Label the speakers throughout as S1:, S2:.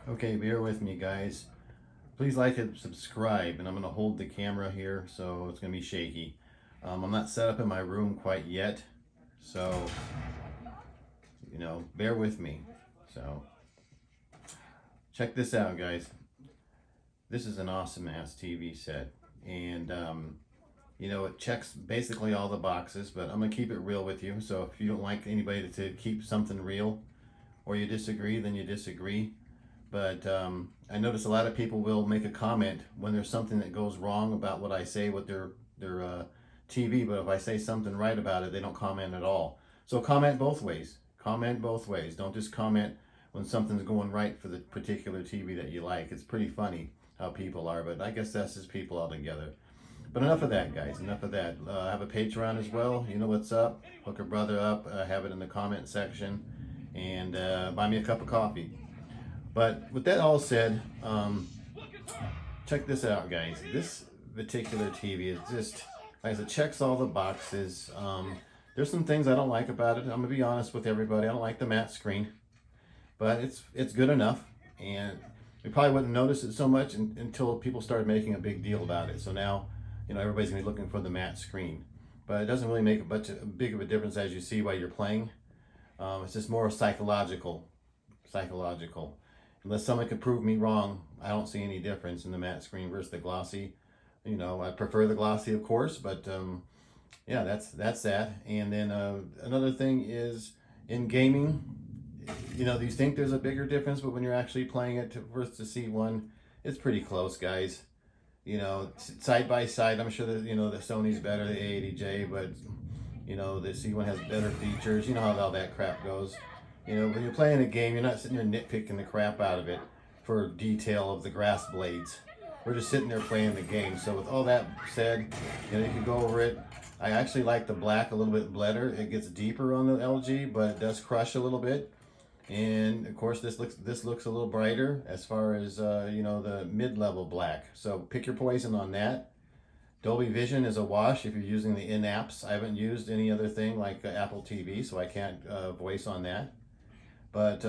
S1: Okay, bear with me, guys. Please like and subscribe, and I'm going to hold the camera here, so it's going to be shaky. I'm not set up in my room quite yet, so, bear with me. So, check this out, guys. This is an awesome ass TV set, and, it checks basically all the boxes, but I'm going to keep it real with you. So, if you don't like anybody to keep something real, or you disagree, then you disagree. But I notice a lot of people will make a comment when there's something that goes wrong about what I say with their TV. But if I say something right about it, they don't comment at all. So comment both ways. Comment both ways. Don't just comment when something's going right for the particular TV that you like. It's pretty funny how people are, but I guess that's just people altogether. But enough of that, guys. Enough of that. I have a Patreon as well. You know what's up. Hook a brother up. Have it in the comment section. And buy me a cup of coffee. But with that all said, check this out, guys. This particular TV is just, like I said, checks all the boxes. There's some things I don't like about it. I'm gonna be honest with everybody. I don't like the matte screen, but it's good enough, and we probably wouldn't notice it so much until people started making a big deal about it. So now, everybody's gonna be looking for the matte screen, but it doesn't really make a big of a difference as you see while you're playing. It's just more psychological. Unless someone could prove me wrong, I don't see any difference in the matte screen versus the glossy. I prefer the glossy, of course, but yeah, that's that. And then another thing is in gaming, you think there's a bigger difference, but when you're actually playing it versus the C1, it's pretty close, guys. Side by side, I'm sure that, the Sony's better, the A80J, but, the C1 has better features. You know how all that crap goes. When you're playing a game, you're not sitting there nitpicking the crap out of it for detail of the grass blades. We're just sitting there playing the game. So with all that said, you can go over it. I actually like the black a little bit better. It gets deeper on the LG, but it does crush a little bit. And of course, this looks a little brighter as far as the mid-level black. So pick your poison on that. Dolby Vision is a wash if you're using the in-apps. I haven't used any other thing like Apple TV, so I can't voice on that. But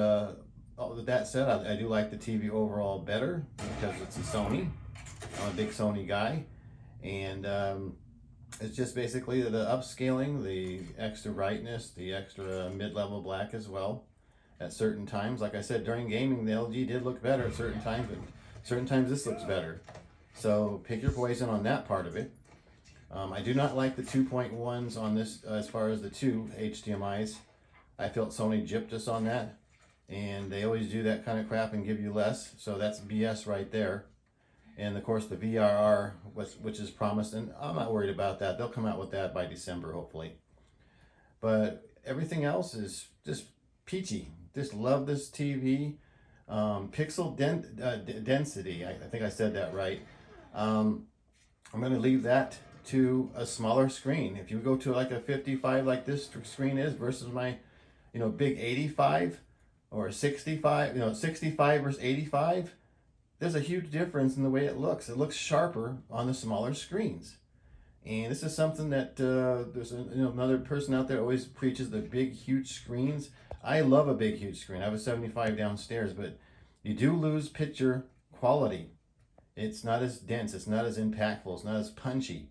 S1: with that said, I do like the TV overall better because it's a Sony. I'm a big Sony guy. And it's just basically the upscaling, the extra brightness, the extra mid-level black as well at certain times. Like I said, during gaming, the LG did look better at certain times, but certain times this looks better. So pick your poison on that part of it. I do not like the 2.1s on this as far as the two HDMIs. I felt Sony gypped us on that, and they always do that kind of crap and give you less, so that's BS right there. And of course the VRR, which is promised, and I'm not worried about that. They'll come out with that by December, hopefully. But everything else is just peachy. Just love this TV. Pixel density, I think I said that right. I'm going to leave that to a smaller screen. If you go to like a 55 like this screen is versus my big 85 or 65, 65 versus 85, there's a huge difference in the way it looks. It looks sharper on the smaller screens. And this is something that there's another person out there always preaches the big, huge screens. I love a big, huge screen. I have a 75 downstairs, but you do lose picture quality. It's not as dense. It's not as impactful. It's not as punchy.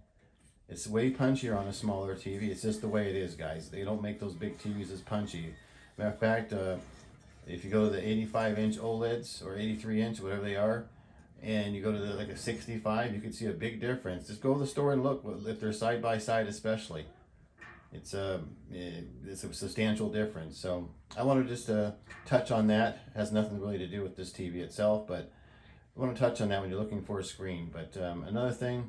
S1: It's way punchier on a smaller TV. It's just the way it is, guys. They don't make those big TVs as punchy. Matter of fact, if you go to the 85-inch OLEDs or 83-inch, whatever they are, and you go to like a 65, you can see a big difference. Just go to the store and look if they're side by side, especially. It's a substantial difference. So I want to just touch on that. It has nothing really to do with this TV itself, but I want to touch on that when you're looking for a screen. But another thing.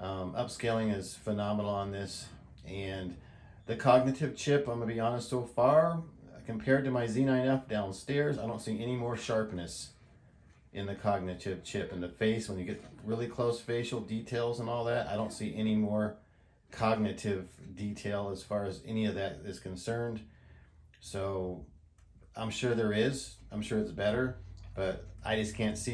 S1: Upscaling is phenomenal on this, and the cognitive chip, I'm gonna be honest, so far compared to my Z9F downstairs, I don't see any more sharpness in the cognitive chip. In the face, when you get really close facial details and all that, I don't see any more cognitive detail as far as any of that is concerned. So I'm sure there is, I'm sure it's better, but I just can't see